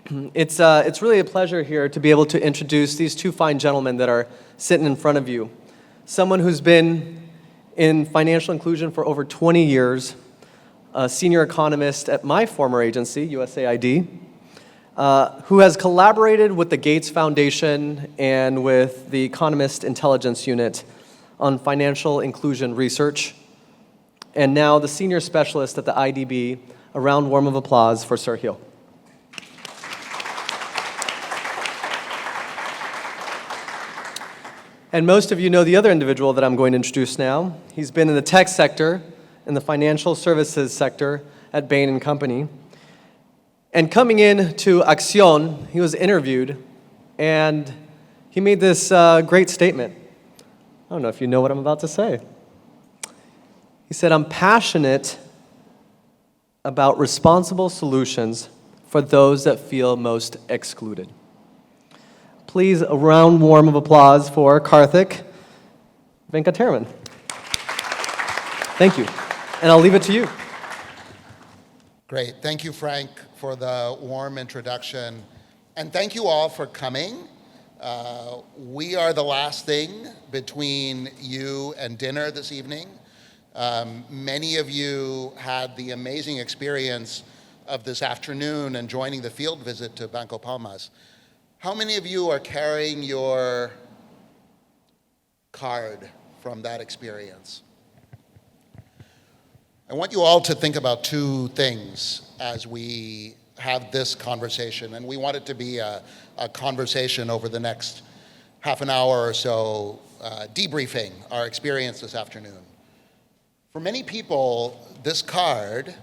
It's really a pleasure here to be able to introduce these two fine gentlemen that are sitting in front of you. Someone who's been in financial inclusion for over 20 years, a senior economist at my former agency, USAID, who has collaborated with the Gates Foundation and with the Economist Intelligence Unit on financial inclusion research, and now the senior specialist at the IDB. A round warm of applause for Sergio. And most of you know the other individual that I'm going to introduce now. He's been in the tech sector, in the financial services sector at Bain & Company. And coming in to Accion, he was interviewed, and he made this great statement. I don't know if you know what I'm about to say. He said, "I'm passionate about responsible solutions for those that feel most excluded." Please, a round warm of applause for Karthik Venkataraman. Thank you. And I'll leave it to you. Great. Thank you, Frank, for the warm introduction. And thank you all for coming. We are the last thing between you and dinner this evening. Many of you had the amazing experience of this afternoon and joining the field visit to Banco Palmas. How many of you are carrying your card from that experience? I want you all to think about two things as we have this conversation, and we want it to be a conversation over the next half an hour or so, debriefing our experience this afternoon. For many people, this card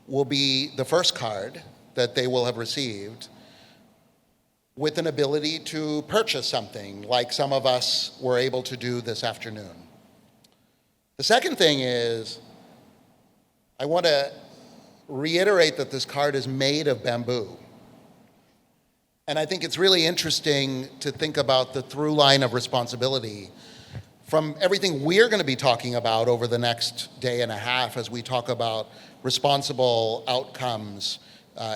will be the first card that they will have received with an ability to purchase something like some of us were able to do this afternoon. The second thing is, I want to reiterate that this card is made of bamboo. And I think it's really interesting to think about the through line of responsibility from everything we're going to be talking about over the next day and a half as we talk about responsible outcomes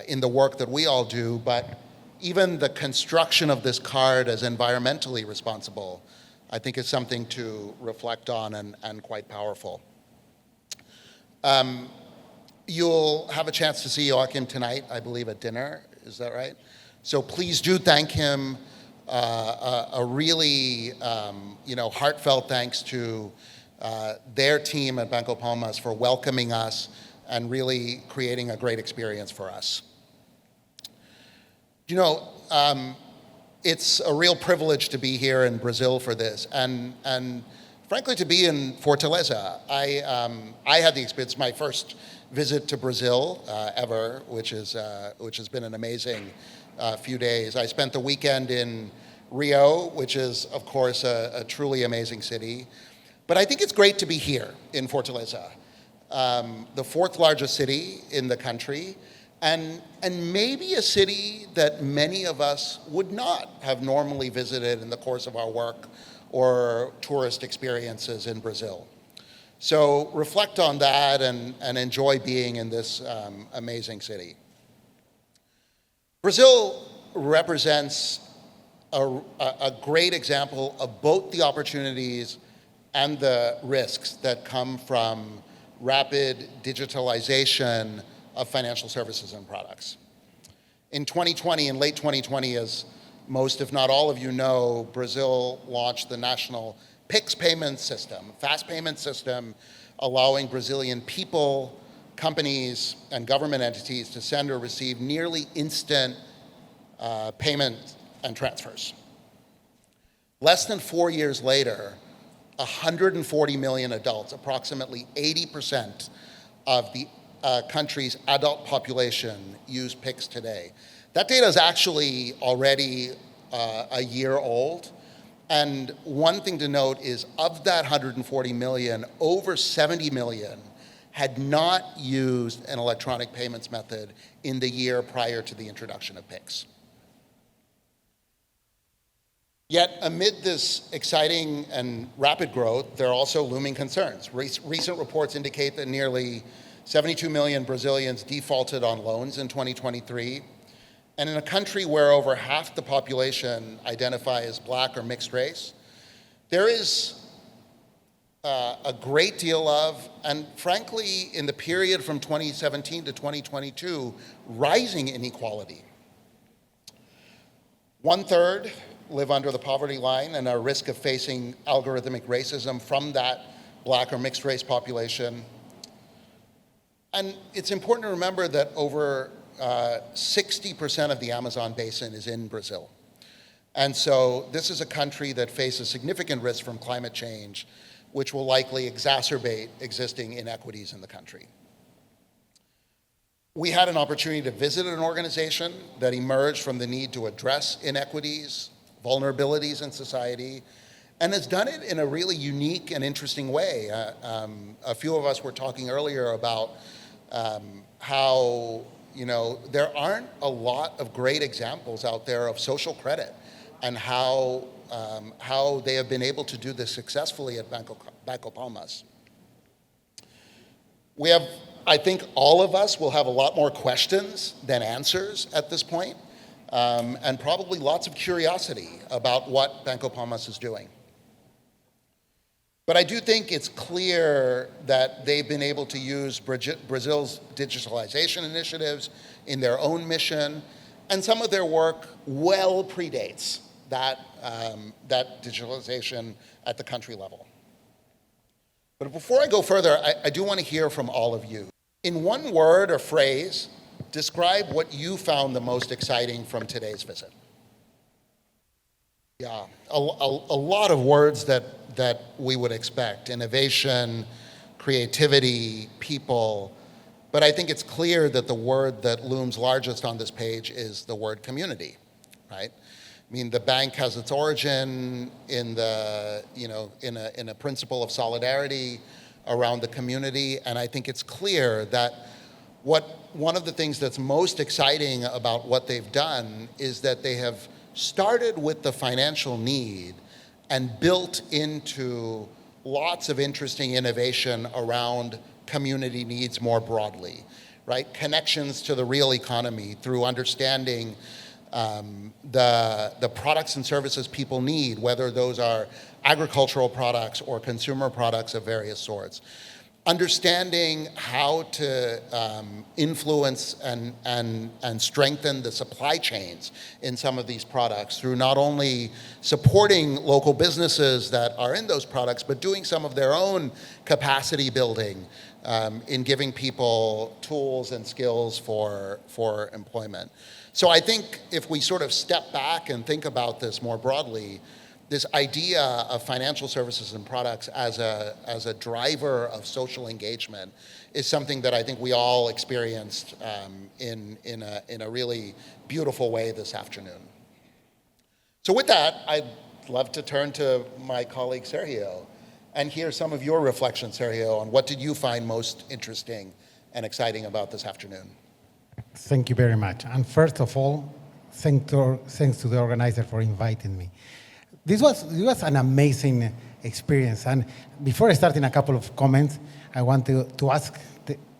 in the work that we all do, but even the construction of this card as environmentally responsible, I think is something to reflect on and quite powerful. You'll have a chance to see Joachim tonight, I believe, at dinner. Is that right? So please do thank him. A really heartfelt thanks to their team at Banco Palmas for welcoming us and really creating a great experience for us. It's a real privilege to be here in Brazil for this, and frankly, to be in Fortaleza. I had the experience, my first visit to Brazil ever, which has been an amazing few days. I spent the weekend in Rio, which is, of course, a truly amazing city. But I think it's great to be here in Fortaleza, the fourth largest city in the country, and maybe a city that many of us would not have normally visited in the course of our work or tourist experiences in Brazil. So reflect on that and enjoy being in this amazing city. Brazil represents a great example of both the opportunities and the risks that come from rapid digitalization of financial services and products. In 2020, in late 2020, as most, if not all of you know, Brazil launched the national Pix payment system, fast payment system, allowing Brazilian people, companies, and government entities to send or receive nearly instant payment and transfers. Less than 4 years later, 140 million adults, approximately 80% of the country's adult population, use Pix today. That data is actually already a year old. And one thing to note is of that 140 million, over 70 million had not used an electronic payments method in the year prior to the introduction of Pix. Yet amid this exciting and rapid growth, there are also looming concerns. Recent reports indicate that nearly 72 million Brazilians defaulted on loans in 2023, And in a country where over half the population identify as black or mixed race, there is a great deal of, and frankly, in the period from 2017 to 2022, rising inequality. 1/3 live under the poverty line and are at risk of facing algorithmic racism from that black or mixed race population. And it's important to remember that over 60% of the Amazon basin is in Brazil. And so this is a country that faces significant risk from climate change, which will likely exacerbate existing inequities in the country. We had an opportunity to visit an organization that emerged from the need to address inequities, vulnerabilities in society, and has done it in a really unique and interesting way. A few of us were talking earlier about how there aren't a lot of great examples out there of social credit and how they have been able to do this successfully at Banco Palmas. I think all of us will have a lot more questions than answers at this point, and probably lots of curiosity about what Banco Palmas is doing. But I do think it's clear that they've been able to use Brazil's digitalization initiatives in their own mission, and some of their work well predates that digitalization at the country level. But before I go further, I do want to hear from all of you. In one word or phrase, describe what you found the most exciting from today's visit. Yeah, a lot of words that we would expect: innovation, creativity, people. But I think it's clear that the word that looms largest on this page is the word community, right? I mean, the bank has its origin in a principle of solidarity around the community, and I think it's clear that one of the things that's most exciting about what they've done is that they have started with the financial need and built into lots of interesting innovation around community needs more broadly, right? Connections to the real economy through understanding the products and services people need, whether those are agricultural products or consumer products of various sorts. Understanding how to influence and strengthen the supply chains in some of these products through not only supporting local businesses that are in those products, but doing some of their own capacity building in giving people tools and skills for employment. So I think if we sort of step back and think about this more broadly, this idea of financial services and products as a driver of social engagement is something that I think we all experienced in a really beautiful way this afternoon. So with that, I'd love to turn to my colleague Sergio and hear some of your reflections, Sergio, on what did you find most interesting and exciting about this afternoon? Thank you very much. And first of all, thanks to the organizer for inviting me. This was an amazing experience. And before starting a couple of comments, I want to ask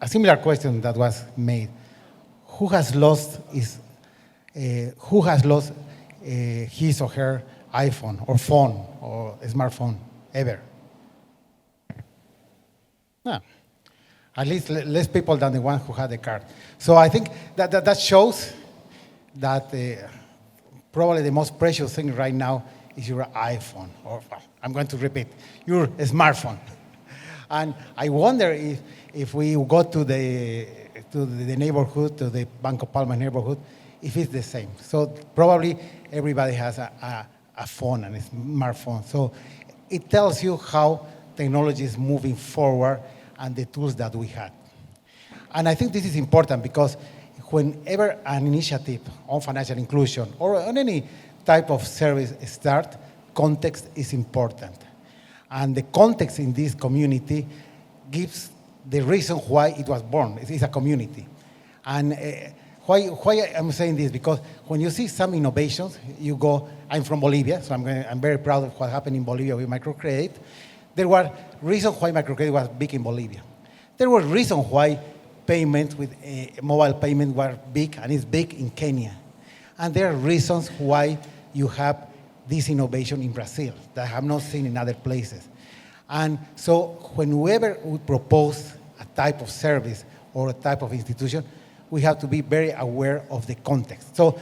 a similar question that was made. Who has lost his or her iPhone or phone or smartphone ever? No. At least less people than the one who had the card. So I think that shows that probably the most precious thing right now is your iPhone, or I'm going to repeat, your smartphone. And I wonder if we go to the neighborhood, to the Banco Palmas neighborhood, if it's the same. So probably everybody has a phone and a smartphone. So it tells you how technology is moving forward and the tools that we had. And I think this is important because whenever an initiative on financial inclusion or on any type of service start, context is important. And the context in this community gives the reason why it was born. It is a community. And why I'm saying this? Because when you see some innovations, you go, I'm from Bolivia, so I'm very proud of what happened in Bolivia with microcredit. There were reasons why microcredit was big in Bolivia. There were reasons why payments with mobile payment were big, and it's big in Kenya. And there are reasons why you have this innovation in Brazil that I have not seen in other places. And so whenever we propose a type of service or a type of institution, we have to be very aware of the context. So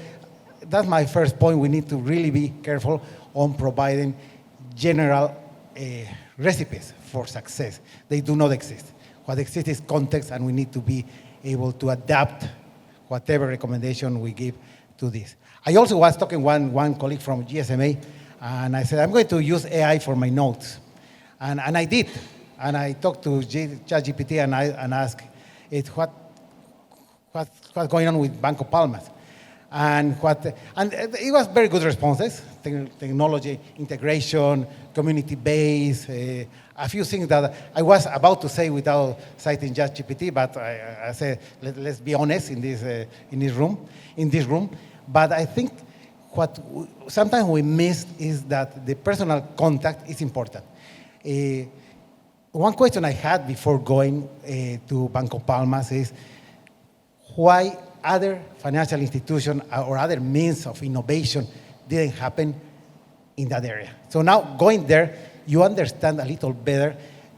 that's my first point. We need to really be careful on providing general recipes for success. They do not exist. What exists is context, and we need to be able to adapt whatever recommendation we give to this. I also was talking one colleague from GSMA, and I said, I'm going to use AI for my notes. And I did. And I talked to ChatGPT and asked it what's going on with Banco Palmas. And it was very good responses, technology integration, community base, a few things that I was about to say without citing ChatGPT, but I said, let's be honest in this room. But I think what sometimes we miss is that the personal contact is important. One question I had before going to Banco Palmas is why other financial institutions or other means of innovation didn't happen in that area. So now going there, you understand a little better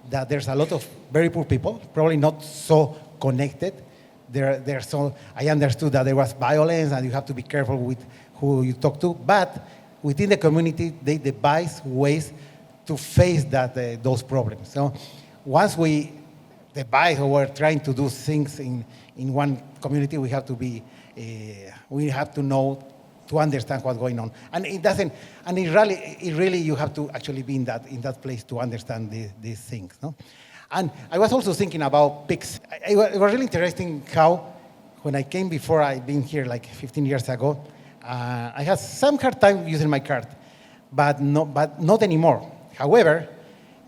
that there's a lot of very poor people, probably not so connected. I understood that there was violence and you have to be careful with who you talk to, but within the community, they devise ways to face those problems. So once we devise or we're trying to do things in one community, we have to know to understand what's going on. And it really you have to actually be in that place to understand these things. No? And I was also thinking about pigs. It was really interesting how, when I came before, I'd been here like 15 years ago, I had some hard time using my card, but not anymore. However,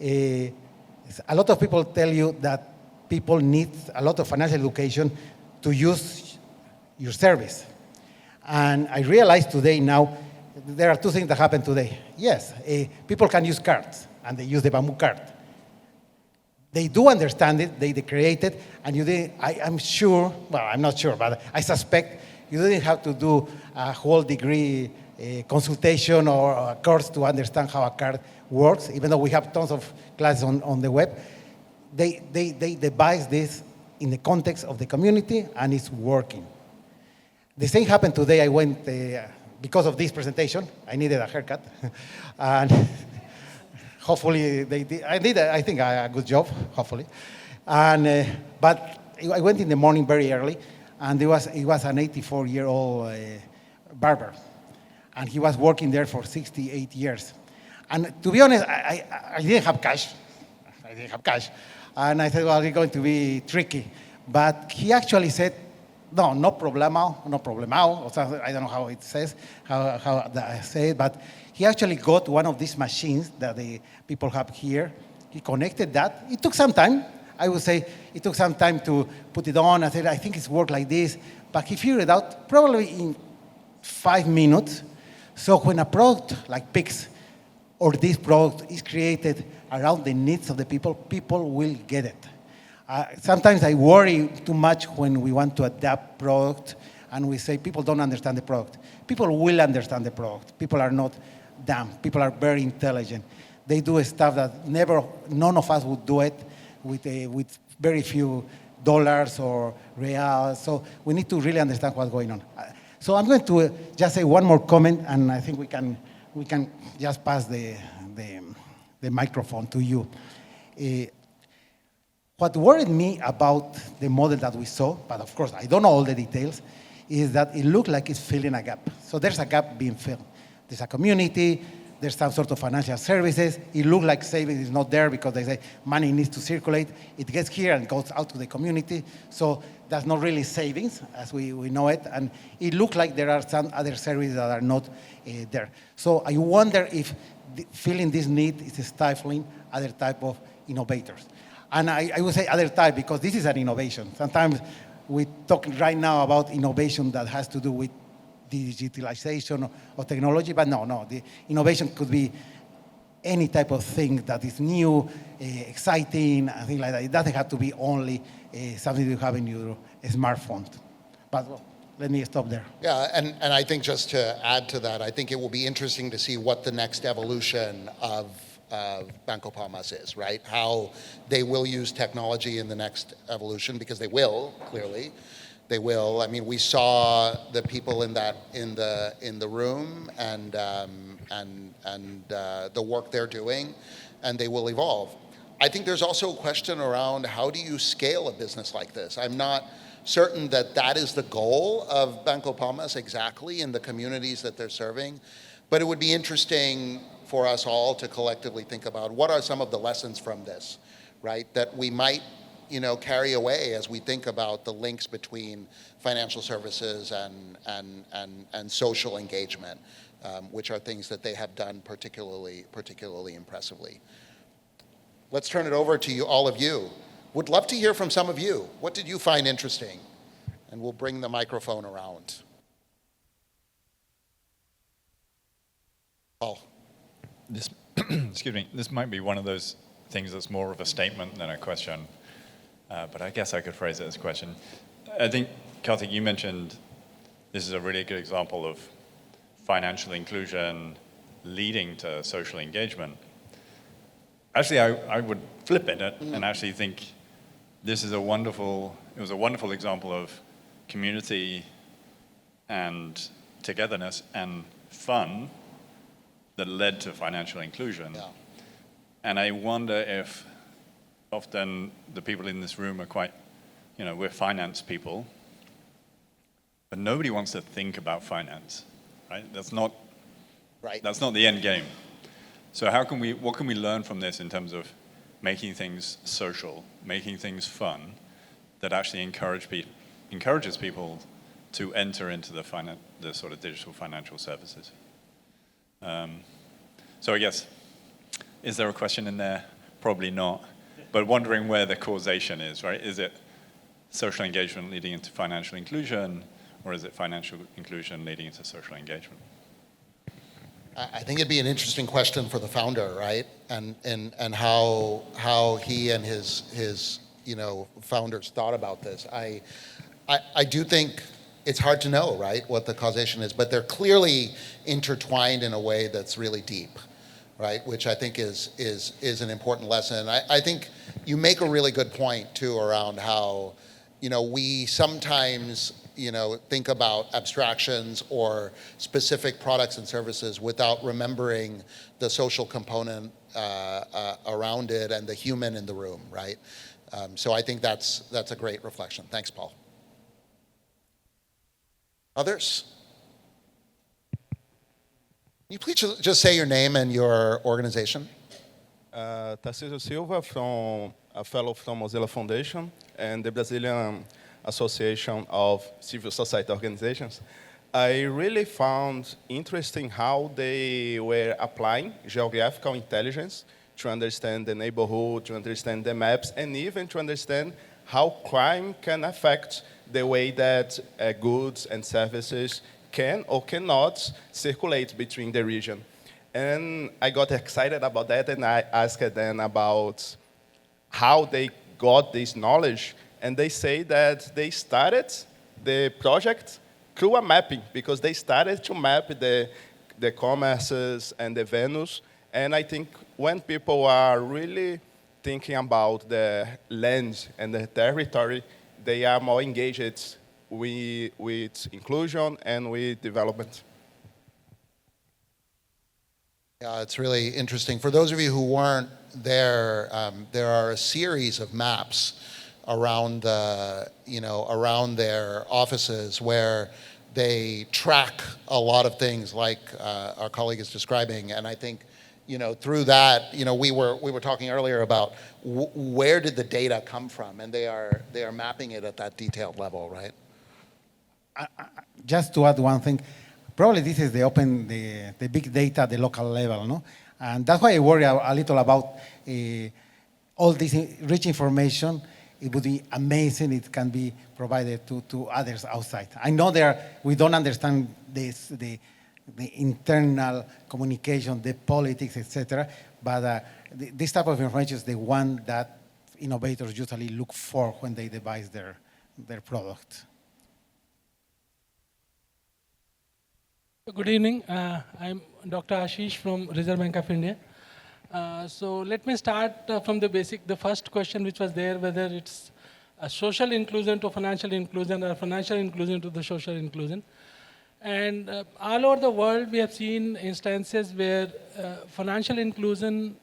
a lot of people tell you that people need a lot of financial education to use your service. And I realize today now, there are two things that happen today. Yes, people can use cards, and they use the Bamboo card. They do understand it, they create it, and I'm sure, well, I'm not sure, but I suspect you didn't have to do a whole degree consultation or a course to understand how a card works, even though we have tons of classes on the web. They devise this in the context of the community, and it's working. The same happened today. I went, because of this presentation, I needed a haircut, and hopefully they did. I think a good job, hopefully. And but I went in the morning very early, and it was an 84-year-old barber, and he was working there for 68 years. And to be honest, I didn't have cash. And I said, well, it's going to be tricky. But he actually said, no problema. Or something, I don't know how it says, how I say it, but he actually got one of these machines that the people have here. He connected that. It took some time. I would say it took some time to put it on. I said, I think it's worked like this. But he figured it out probably in 5 minutes. So when a product like Pix or this product is created around the needs of the people, people will get it. Sometimes I worry too much when we want to adapt product and we say people don't understand the product. People will understand the product. People are not dumb. People are very intelligent. They do stuff that none of us would do it with very few dollars or reals. So we need to really understand what's going on. So I'm going to just say one more comment, and I think we can just pass the microphone to you. What worried me about the model that we saw, but of course I don't know all the details, is that it looked like it's filling a gap. So there's a gap being filled. There's a community, there's some sort of financial services. It looks like savings is not there because they say money needs to circulate. It gets here and goes out to the community. So that's not really savings as we know it. And it looks like there are some other services that are not there. So I wonder if filling this need is stifling other type of innovators. And I would say other type because this is an innovation. Sometimes we talk right now about innovation that has to do with digitalization or technology, but no, the innovation could be any type of thing that is new, exciting, and things like that. It doesn't have to be only something you have in your smartphone. But well, let me stop there. Yeah, and I think just to add to that, I think it will be interesting to see what the next evolution of Banco Palmas is, right? How they will use technology in the next evolution, because they will, clearly. They will. I mean, we saw the people in the room and the work they're doing, and they will evolve. I think there's also a question around how do you scale a business like this? I'm not certain that that is the goal of Banco Palmas exactly in the communities that they're serving, but it would be interesting for us all to collectively think about what are some of the lessons from this, right? That we might, carry away as we think about the links between financial services and social engagement, which are things that they have done particularly impressively. Let's turn it over to you, all of you. Would love to hear from some of you. What did you find interesting? And we'll bring the microphone around. Paul. This, excuse me, this might be one of those things that's more of a statement than a question, but I guess I could phrase it as a question. I think, Karthik, you mentioned this is a really good example of financial inclusion leading to social engagement. Actually, I would flip it and actually think this is it was a wonderful example of community and togetherness and fun that led to financial inclusion. Yeah. And I wonder if often the people in this room are quite, we're finance people, but nobody wants to think about finance, right? That's not the end game. So what can we learn from this in terms of making things social, making things fun, that actually encourages people to enter into the sort of digital financial services? So I guess, is there a question in there? Probably not. But wondering where the causation is, right? Is it social engagement leading into financial inclusion, or is it financial inclusion leading into social engagement? I think it'd be an interesting question for the founder, right? And how he and his founders thought about this. I do think it's hard to know, right, what the causation is, but they're clearly intertwined in a way that's really deep, right? Which I think is an important lesson. I think you make a really good point too around how, we sometimes think about abstractions or specific products and services without remembering the social component around it and the human in the room, right? So I think that's a great reflection. Thanks, Paul. Others? Can you please just say your name and your organization? Sergio Silva, a fellow from Mozilla Foundation and the Brazilian Association of Civil Society Organizations. I really found interesting how they were applying geographical intelligence to understand the neighborhood, to understand the maps, and even to understand how crime can affect the way that goods and services can or cannot circulate between the region. And I got excited about that, and I asked them about how they got this knowledge, and they say that they started the project through a mapping, because they started to map the commerces and the venues. And I think when people are really thinking about the land and the territory, they are more engaged with inclusion and with development. Yeah, it's really interesting. For those of you who weren't there, there are a series of maps around around their offices where they track a lot of things like our colleague is describing. And I think, through that, we were talking earlier about where did the data come from, and they are mapping it at that detailed level, right? Just to add one thing, probably this is the big data at the local level, no? And that's why I worry a little about all this rich information. It would be amazing it can be provided to others outside. I know we don't understand the internal communication, the politics, etc. But this type of information is the one that innovators usually look for when they devise their product. Good evening. I'm Dr. Ashish from Reserve Bank of India. So let me start from the basic. The first question which was there, whether it's a social inclusion to financial inclusion or financial inclusion to the social inclusion. And all over the world, we have seen instances where financial inclusion,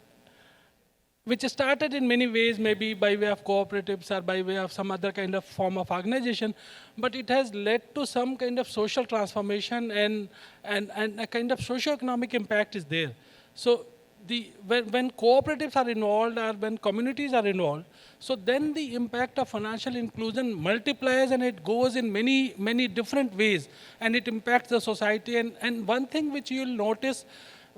which started in many ways, maybe by way of cooperatives or by way of some other kind of form of organization, but it has led to some kind of social transformation and a kind of socio-economic impact is there. So when cooperatives are involved or when communities are involved, so then the impact of financial inclusion multiplies and it goes in many, many different ways and it impacts the society. And one thing which you will notice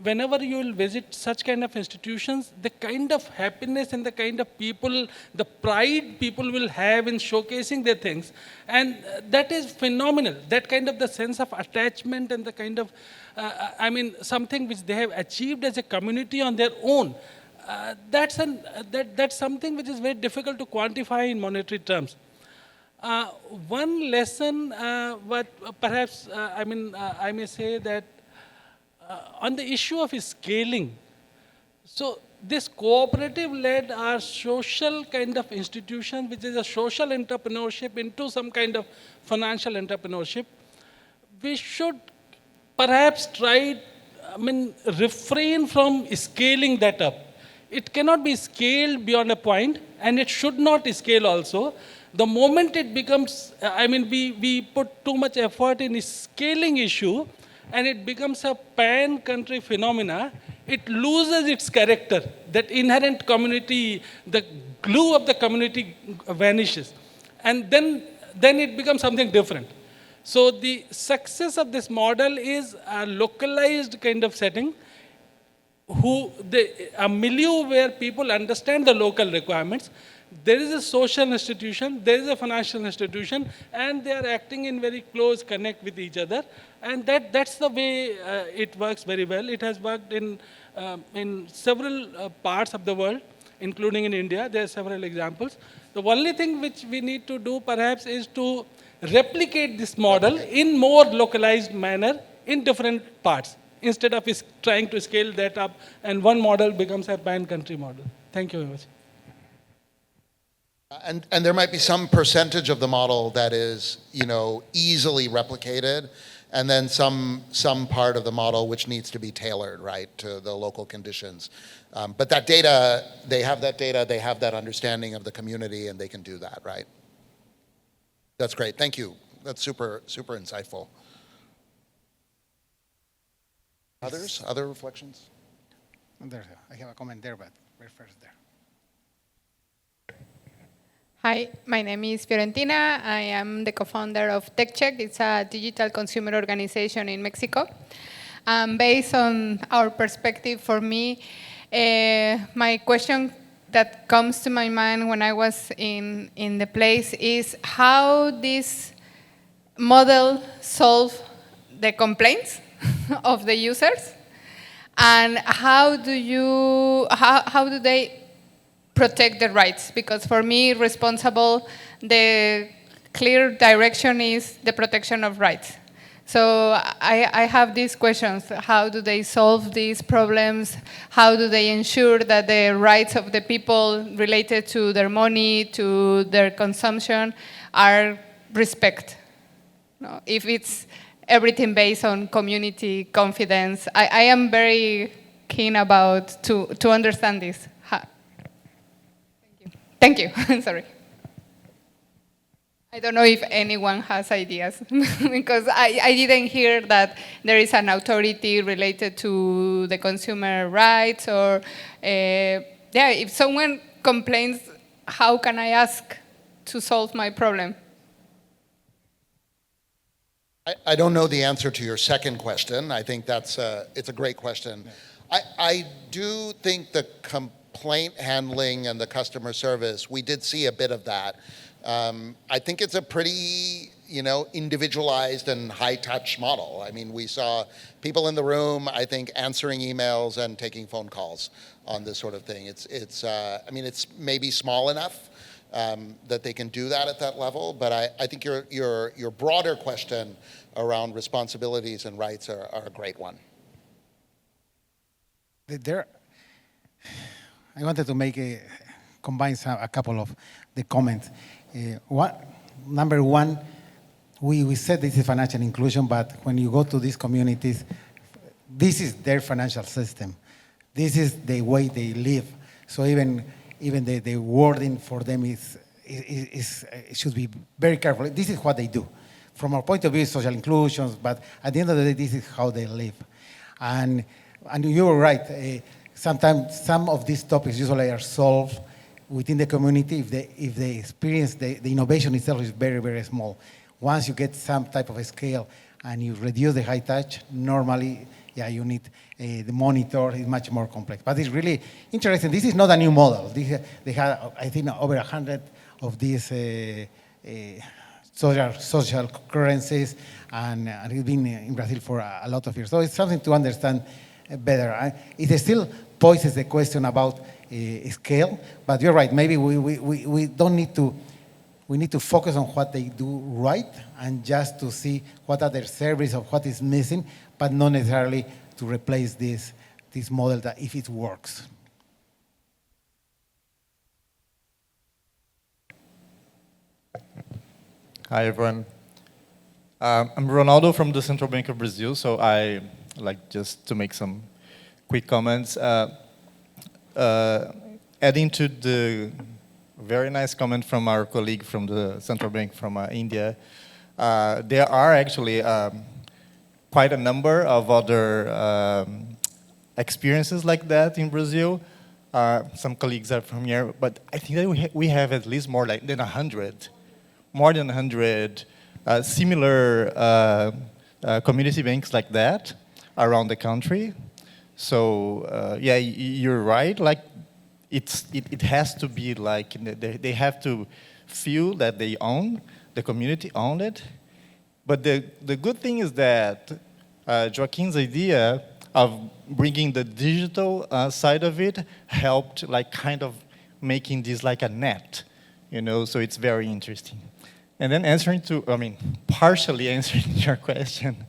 whenever you will visit such kind of institutions, the kind of happiness and the kind of people, the pride people will have in showcasing their things. And that is phenomenal. That kind of the sense of attachment and the kind of, something which they have achieved as a community on their own. That's something which is very difficult to quantify in monetary terms. One lesson, what perhaps, I may say that on the issue of scaling, so this cooperative-led or social kind of institution, which is a social entrepreneurship into some kind of financial entrepreneurship, we should perhaps refrain from scaling that up. It cannot be scaled beyond a point, and it should not scale also. The moment it becomes, we put too much effort in scaling issue, and it becomes a pan-country phenomena, it loses its character. That inherent community, the glue of the community vanishes. And then it becomes something different. So the success of this model is a localized kind of setting, a milieu where people understand the local requirements. There is a social institution, there is a financial institution, and they are acting in very close connect with each other. And that's the way it works very well. It has worked in several parts of the world, including in India. There are several examples. The only thing which we need to do perhaps is to replicate this model in more localized manner in different parts, instead of trying to scale that up and one model becomes a pan-country model. Thank you very much. And there might be some percentage of the model that is, easily replicated, and then some part of the model which needs to be tailored, right, to the local conditions. But that data, they have that understanding of the community, and they can do that, right? That's great. Thank you. That's super, super insightful. Others? Other reflections? I have a comment there, but we're first there. Hi, my name is Fiorentina. I am the co-founder of TechCheck. It's a digital consumer organization in Mexico. Based on our perspective, for me, my question that comes to my mind when I was in the place is how this model solves the complaints of the users, and how do they protect the rights? Because for me, the clear direction is the protection of rights. So I have these questions. How do they solve these problems? How do they ensure that the rights of the people related to their money, to their consumption, are respected? No, if it's everything based on community confidence, I am very keen about to understand this. Thank you. Sorry. I don't know if anyone has ideas, because I didn't hear that there is an authority related to the consumer rights, or if someone complains, how can I ask to solve my problem? I don't know the answer to your second question. I think it's a great question. I do think the complaint handling and the customer service, we did see a bit of that. I think it's a pretty, individualized and high-touch model. I mean, we saw people in the room, I think, answering emails and taking phone calls on this sort of thing. It's maybe small enough that they can do that at that level. But I think your broader question around responsibilities and rights are a great one. I wanted to combine a couple of the comments. Number one, we said this is financial inclusion, but when you go to these communities, this is their financial system. This is the way they live. So even the wording for them it should be very careful. This is what they do. From our point of view, social inclusions, but at the end of the day, this is how they live. And you were right. Sometimes some of these topics usually are solved within the community if the experience, the innovation itself is very, very small. Once you get some type of a scale and you reduce the high touch, normally, you need the monitor is much more complex. But it's really interesting. This is not a new model. They have, I think, over 100 of these social currencies, and it's been in Brazil for a lot of years. So it's something to understand better. It still poses the question about scale, but you're right. Maybe we don't need to. We need to focus on what they do right and just to see what other service or what is missing, but not necessarily to replace this model that if it works. Hi, everyone. I'm Ronaldo from the Central Bank of Brazil, so I like just to make some quick comments. Adding to the very nice comment from our colleague from the Central Bank from India, there are actually quite a number of other experiences like that in Brazil. Some colleagues are from here, but I think that we have at least more than 100 similar community banks like that around the country. So yeah, you're right. Like it has to be like they have to feel that they own the community, own it. But the good thing is that Joaquin's idea of bringing the digital side of it helped, like kind of making this like a net, you know. So it's very interesting. And then partially answering your question,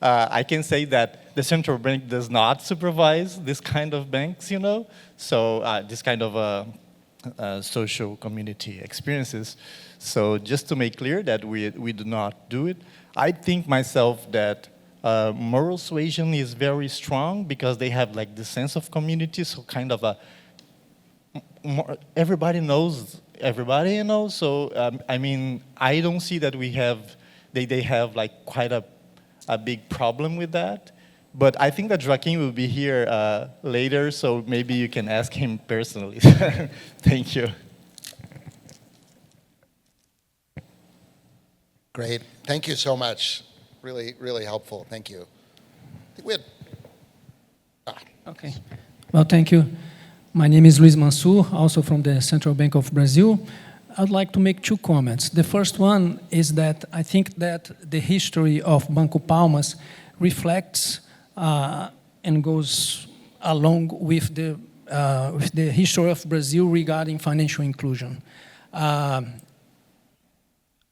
I can say that the central bank does not supervise this kind of banks, you know. So this kind of social community experiences. So just to make clear that we do not do it. I think myself that moral suasion is very strong because they have like the sense of community. So kind of everybody knows everybody, you know. So I mean, I don't see that they have like quite a big problem with that. But I think that Joaquin will be here later, so maybe you can ask him personally. Thank you. Great. Thank you so much. Really, really helpful. Thank you. I think we had... Okay. Well, thank you. My name is Luiz Mansur, also from the Central Bank of Brazil. I'd like to make two comments. The first one is that I think that the history of Banco Palmas reflects and goes along with the history of Brazil regarding financial inclusion.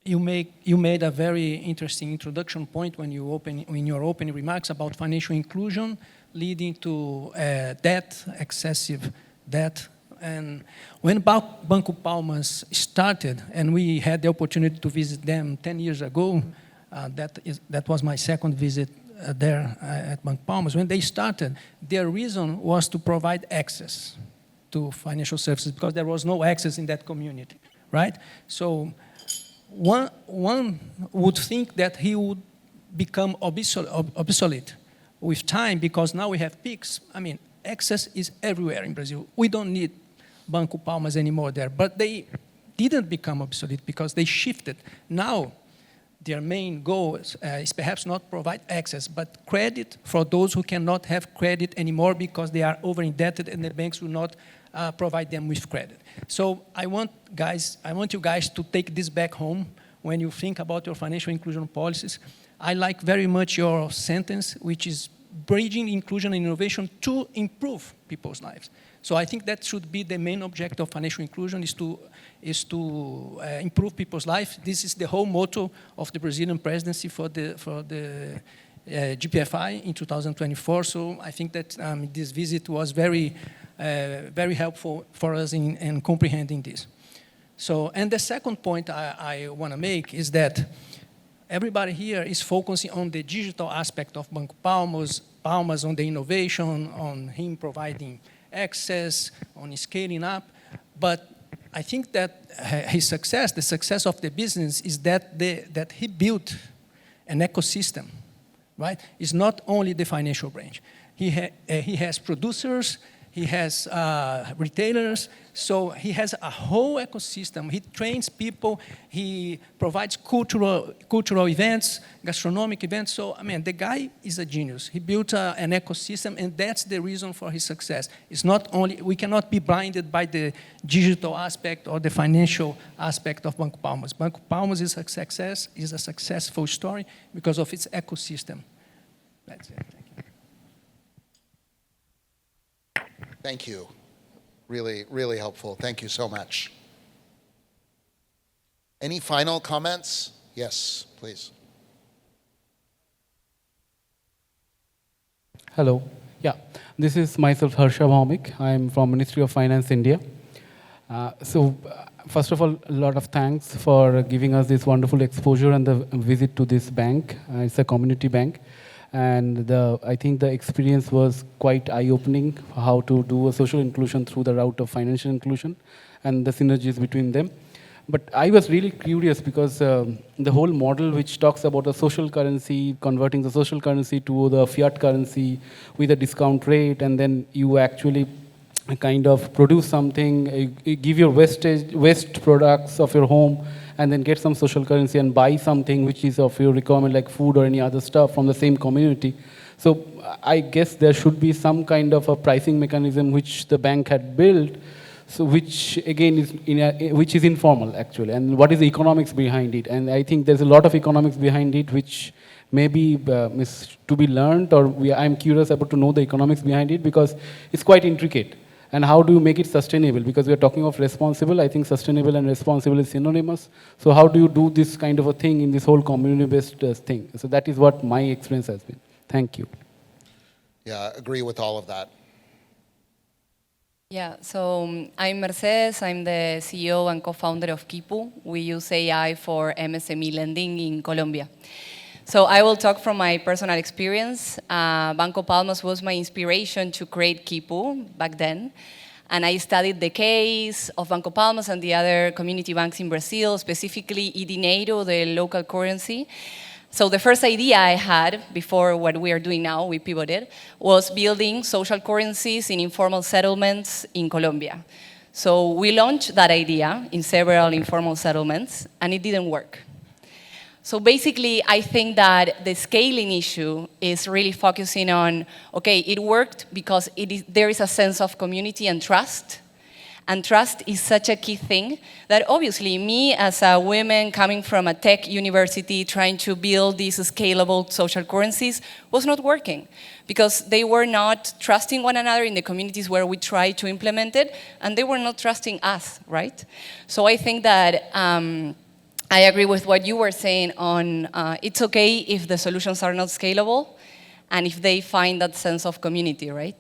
You made a very interesting introduction point when in your opening remarks about financial inclusion leading to debt, excessive debt. And when Banco Palmas started, and we had the opportunity to visit them 10 years ago, that was my second visit there at Banco Palmas. When they started, their reason was to provide access to financial services because there was no access in that community, right? So one would think that he would become obsolete with time because now we have peaks. I mean, access is everywhere in Brazil. We don't need Banco Palmas anymore there, but they didn't become obsolete because they shifted. Now, their main goal is perhaps not provide access, but credit for those who cannot have credit anymore because they are over-indebted and the banks will not provide them with credit. So I want you guys to take this back home when you think about your financial inclusion policies. I like very much your sentence, which is bridging inclusion and innovation to improve people's lives. So I think that should be the main objective of financial inclusion, is to improve people's life. This is the whole motto of the Brazilian presidency for the GPFI in 2024. So I think that this visit was very helpful for us in comprehending this. So, and the second point I want to make is that everybody here is focusing on the digital aspect of Banco Palmas, on the innovation, on him providing access, on scaling up. But I think that his success, the success of the business, is that he built an ecosystem, right? It's not only the financial branch. He has producers, he has retailers, so he has a whole ecosystem. He trains people, he provides cultural events, gastronomic events. So, I mean, the guy is a genius. He built an ecosystem, and that's the reason for his success. It's not only, we cannot be blinded by the digital aspect or the financial aspect of Banco Palmas. Banco Palmas is a successful story because of its ecosystem. That's it. Thank you. Really, really helpful. Thank you so much. Any final comments? Yes, please. Hello. Yeah, this is myself, Harsha Bhaumik. I'm from Ministry of Finance, India. First of all, a lot of thanks for giving us this wonderful exposure and the visit to this bank. It's a community bank. And I think the experience was quite eye-opening, how to do a social inclusion through the route of financial inclusion and the synergies between them. But I was really curious because the whole model which talks about the social currency, converting the social currency to the fiat currency with a discount rate, and then you actually kind of produce something, you give your waste products of your home, and then get some social currency and buy something which is of your requirement, like food or any other stuff from the same community. So I guess there should be some kind of a pricing mechanism which the bank had built, so which again is which is informal actually, and what is the economics behind it. And I think there's a lot of economics behind it which maybe is to be learned, or I'm curious about to know the economics behind it because it's quite intricate. And how do you make it sustainable? Because we are talking of responsible. I think sustainable and responsible is synonymous. So how do you do this kind of a thing in this whole community-based thing? So that is what my experience has been. Thank you. Yeah, agree with all of that. Yeah, so I'm Mercedes. I'm the CEO and co-founder of Kipu. We use AI for MSME lending in Colombia. So I will talk from my personal experience. Banco Palmas was my inspiration to create Kipu back then. And I studied the case of Banco Palmas and the other community banks in Brazil, specifically dinheiro, the local currency. So the first idea I had before what we are doing now, we pivoted, was building social currencies in informal settlements in Colombia. So we launched that idea in several informal settlements, and it didn't work. So basically, I think that the scaling issue is really focusing on, okay, it worked because there is a sense of community and trust. And trust is such a key thing that obviously me as a woman coming from a tech university trying to build these scalable social currencies was not working because they were not trusting one another in the communities where we tried to implement it, and they were not trusting us, right? So I think that I agree with what you were saying on it's okay if the solutions are not scalable and if they find that sense of community, right?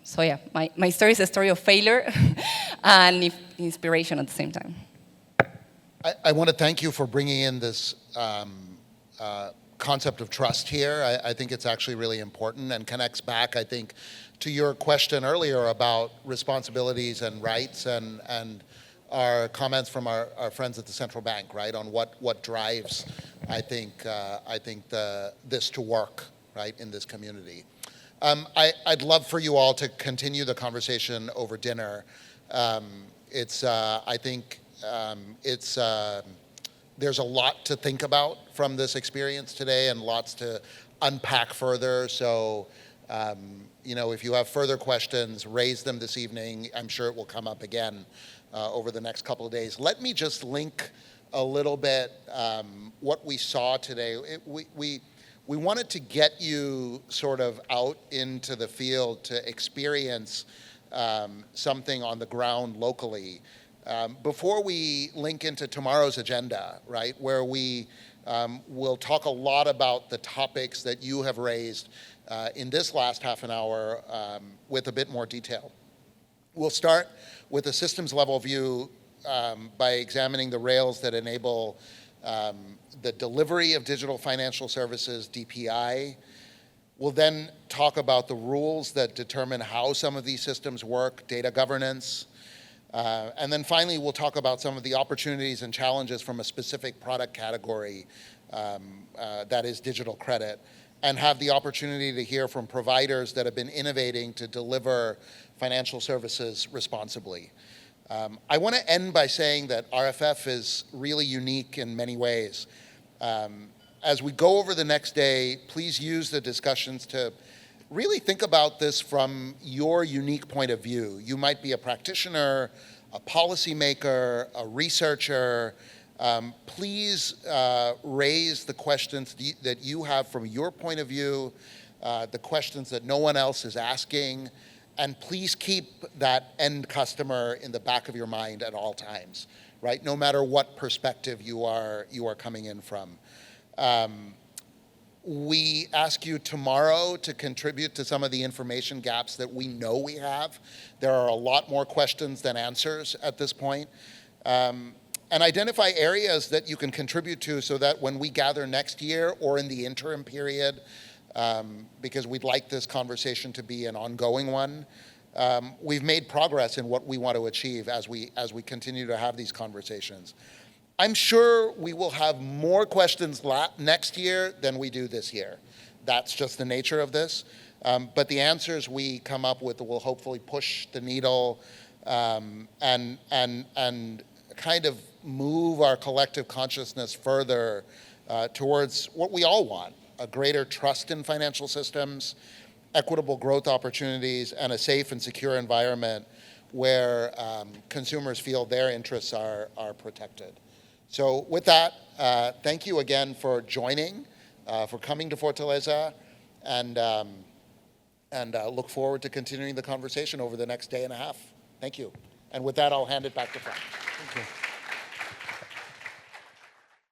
So yeah, my story is a story of failure and inspiration at the same time. I want to thank you for bringing in this concept of trust here. I think it's actually really important and connects back, I think, to your question earlier about responsibilities and rights and our comments from our friends at the central bank, right, on what drives, I think this to work, right, in this community. I'd love for you all to continue the conversation over dinner. There's a lot to think about from this experience today and lots to unpack further. So, if you have further questions, raise them this evening. I'm sure it will come up again over the next couple of days. Let me just link a little bit what we saw today. We we wanted to get you sort of out into the field to experience something on the ground locally. Before we link into tomorrow's agenda, right, where we will talk a lot about the topics that you have raised in this last half an hour with a bit more detail. We'll start with a systems level view by examining the rails that enable the delivery of digital financial services, DPI. We'll then talk about the rules that determine how some of these systems work, data governance. And then finally, we'll talk about some of the opportunities and challenges from a specific product category that is digital credit, and have the opportunity to hear from providers that have been innovating to deliver financial services responsibly. I want to end by saying that RFF is really unique in many ways. As we go over the next day, please use the discussions to really think about this from your unique point of view. You might be a practitioner, a policymaker, a researcher. Please raise the questions that you have from your point of view, the questions that no one else is asking, and please keep that end customer in the back of your mind at all times, right? No matter what perspective you are coming in from. We ask you tomorrow to contribute to some of the information gaps that we know we have. There are a lot more questions than answers at this point. And identify areas that you can contribute to so that when we gather next year or in the interim period, because we'd like this conversation to be an ongoing one, we've made progress in what we want to achieve as we continue to have these conversations. I'm sure we will have more questions next year than we do this year. That's just the nature of this. But the answers we come up with will hopefully push the needle and kind of move our collective consciousness further towards what we all want: a greater trust in financial systems, equitable growth opportunities, and a safe and secure environment where consumers feel their interests are protected. So with that, thank you again for joining, for coming to Fortaleza, and look forward to continuing the conversation over the next day and a half. Thank you. And with that, I'll hand it back to Frank. Thank you.